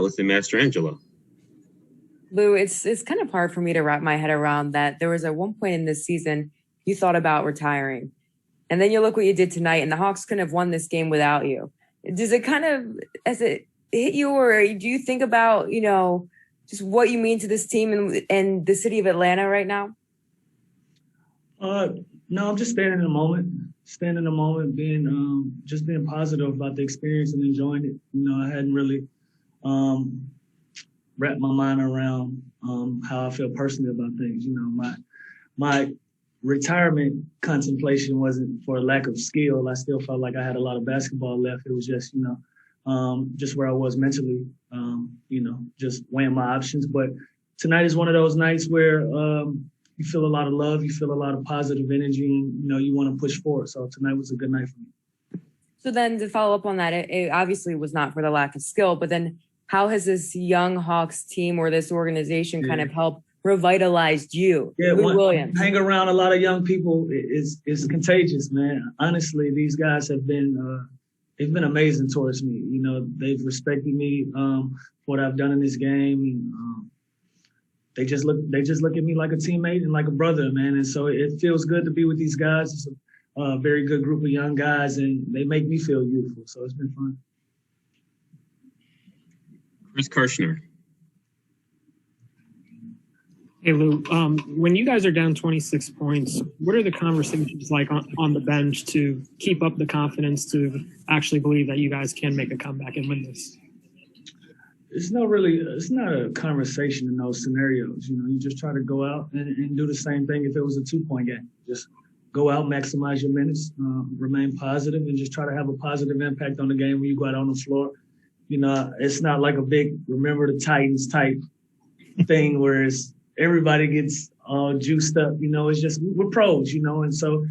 Allison Mastrangelo. Lou, it's kind of hard for me to wrap my head around that there was at one point in this season you thought about retiring. And then you look what you did tonight, and the Hawks couldn't have won this game without you. Does it kind of, as it hit you, or do you think about, just what you mean to this team and the city of Atlanta right now? No, I'm just staying in the moment, being positive about the experience and enjoying it. I hadn't really wrapped my mind around how I feel personally about things. My retirement contemplation wasn't for a lack of skill. I still felt like I had a lot of basketball left. It was just, just where I was mentally, just weighing my options. But tonight is one of those nights where you feel a lot of love, you feel a lot of positive energy, and, you want to push forward. So tonight was a good night for me. So then to follow up on that, it obviously was not for the lack of skill, but then how has this young Hawks team or this organization kind of helped revitalized you? Yeah, Lou Williams. Hang around a lot of young people is contagious, man. Honestly, these guys have been they've been amazing towards me. They've respected me for what I've done in this game, and they just look at me like a teammate and like a brother, man. And so it feels good to be with these guys. It's a very good group of young guys, and they make me feel youthful. So it's been fun. Chris Kirshner. Hey, Lou, when you guys are down 26 points, what are the conversations like on the bench to keep up the confidence to actually believe that you guys can make a comeback and win this? It's not a conversation in those scenarios. You just try to go out and do the same thing if it was a 2-point game. Just go out, maximize your minutes, remain positive, and just try to have a positive impact on the game when you go out on the floor. It's not like a big remember the Titans type thing where everybody gets all juiced up. It's just we're pros, and so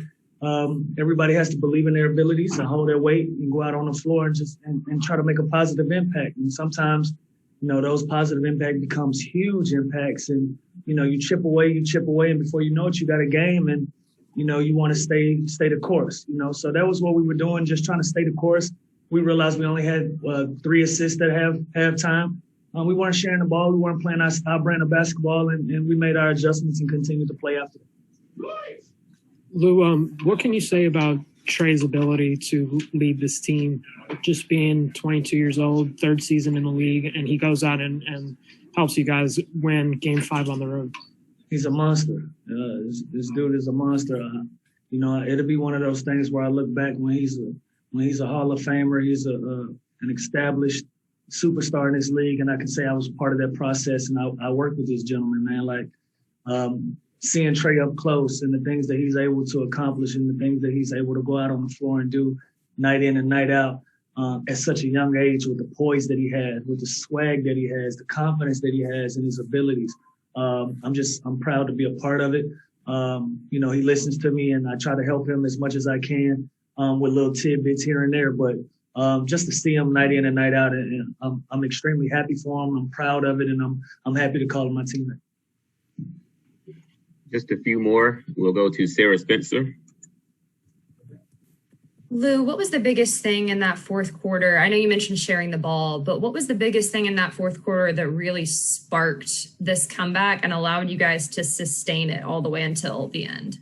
everybody has to believe in their abilities and hold their weight and go out on the floor and just and try to make a positive impact. And sometimes, those positive impact becomes huge impacts, and you chip away, and before you know it, you got a game, and you want to stay the course. So that was what we were doing, just trying to stay the course. We realized we only had 3 assists at halftime. We weren't sharing the ball. We weren't playing our brand of basketball, and we made our adjustments and continued to play after that. Lou, what can you say about Trey's ability to lead this team, just being 22 years old, 3rd season in the league, and he goes out and helps you guys win Game 5 on the road? He's a monster. This dude is a monster. It'll be one of those things where I look back when he's a Hall of Famer. He's an established superstar in this league, and I can say I was part of that process, and I worked with this gentleman, man. Like seeing Trey up close and the things that he's able to accomplish and the things that he's able to go out on the floor and do night in and night out at such a young age, with the poise that he has, with the swag that he has, the confidence that he has in his abilities. I'm proud to be a part of it. He listens to me, and I try to help him as much as I can with little tidbits here and there, but just to see him night in and night out, and I'm extremely happy for him. I'm proud of it, and I'm happy to call him my teammate. Just a few more. We'll go to Sarah Spencer. Lou, what was the biggest thing in that fourth quarter? I know you mentioned sharing the ball, but what was the biggest thing in that fourth quarter that really sparked this comeback and allowed you guys to sustain it all the way until the end?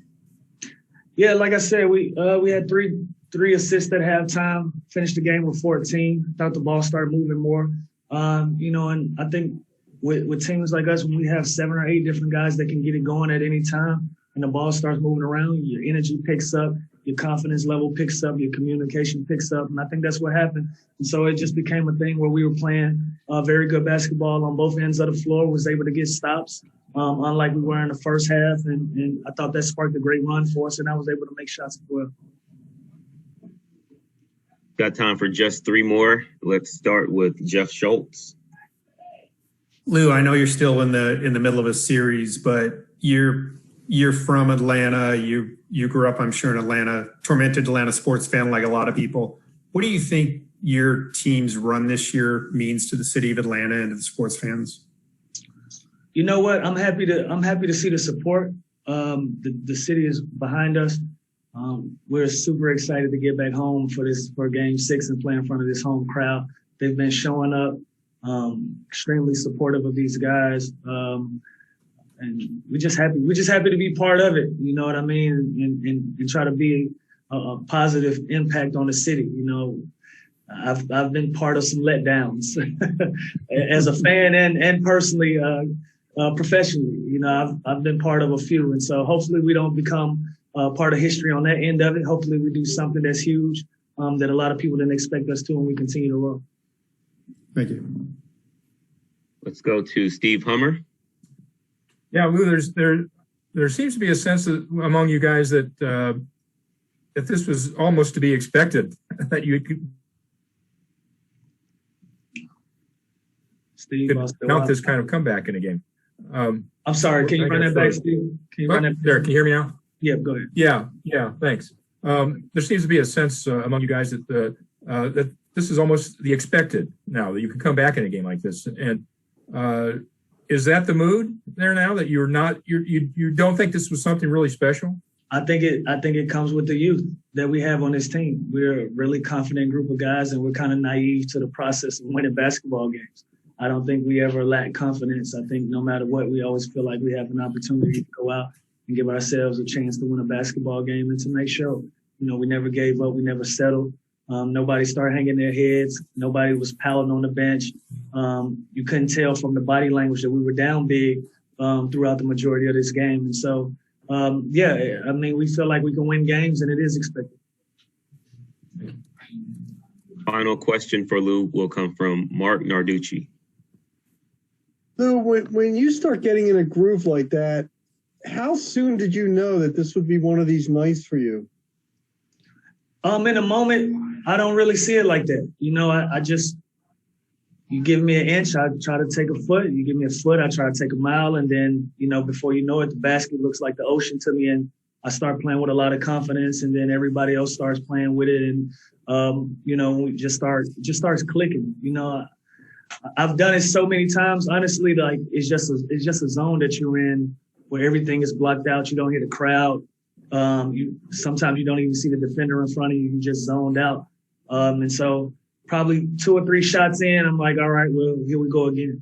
Yeah, like I said, we had three assists at halftime, finished the game with 14. Thought the ball started moving more. And I think with teams like us, when we have 7 or 8 different guys that can get it going at any time and the ball starts moving around, your energy picks up, your confidence level picks up, your communication picks up. And I think that's what happened. And so it just became a thing where we were playing very good basketball on both ends of the floor, was able to get stops, unlike we were in the first half. And I thought that sparked a great run for us, and I was able to make shots as well. Got time for just 3 more. Let's start with Jeff Schultz. Lou, I know you're still in the middle of a series, but you're from Atlanta. You grew up, I'm sure, in Atlanta, tormented Atlanta sports fan like a lot of people. What do you think your team's run this year means to the city of Atlanta and to the sports fans? You know what? I'm happy to see the support. The city is behind us. We're super excited to get back home for Game 6 and play in front of this home crowd. They've been showing up. extremely supportive of these guys. And we're just happy to be part of it. You know what I mean? And try to be a positive impact on the city. You know, I've been part of some letdowns as a fan and personally, professionally. You know, I've been part of a few, and so hopefully we don't become part of history on that end of it. Hopefully we do something that's huge that a lot of people didn't expect us to, and we continue to roll. Thank you. Let's go to Steve Hummer. Yeah, Lou, there seems to be a sense among you guys that that this was almost to be expected, that you could mount this kind of comeback in a game. I'm sorry, can you run that back, Steve? Can you run that back? There, can you hear me now? Yeah, go ahead. Yeah, thanks. There seems to be a sense among you guys that that this is almost the expected now, that you can come back in a game like this. And is that the mood there now, that you don't think this was something really special? I think it comes with the youth that we have on this team. We're a really confident group of guys, and we're kind of naive to the process of winning basketball games. I don't think we ever lack confidence. I think no matter what, we always feel like we have an opportunity to go out and give ourselves a chance to win a basketball game and to make sure, you know, we never gave up, we never settled. Nobody started hanging their heads. Nobody was pouting on the bench. You couldn't tell from the body language that we were down big throughout the majority of this game. And so, yeah, I mean, we feel like we can win games, and it is expected. Final question for Lou will come from Mark Narducci. Lou, when you start getting in a groove like that, how soon did you know that this would be one of these nights for you? In a moment, I don't really see it like that. You know, I just, you give me an inch, I try to take a foot. You give me a foot, I try to take a mile. And then, you know, before you know it, the basket looks like the ocean to me. And I start playing with a lot of confidence. And then everybody else starts playing with it. And, you know, we just starts clicking. You know, I've done it so many times. Honestly, like it's just a zone that you're in where everything is blocked out. You don't hear the crowd. Sometimes you don't even see the defender in front of you. You just zoned out. And so probably 2 or 3 shots in, I'm like, all right, well, here we go again.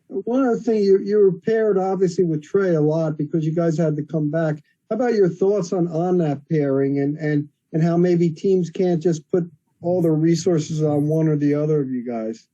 One other thing, you were paired obviously with Trey a lot because you guys had to come back. How about your thoughts on that pairing and how maybe teams can't just put all their resources on one or the other of you guys?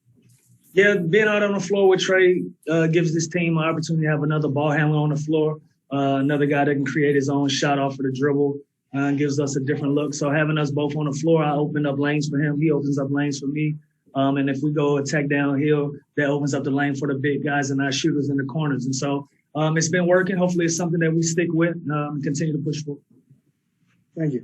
Yeah, being out on the floor with Trey gives this team an opportunity to have another ball handler on the floor, another guy that can create his own shot off of the dribble, and gives us a different look. So having us both on the floor, I open up lanes for him. He opens up lanes for me. And if we go attack downhill, that opens up the lane for the big guys and our shooters in the corners. And so it's been working. Hopefully it's something that we stick with and continue to push for. Thank you.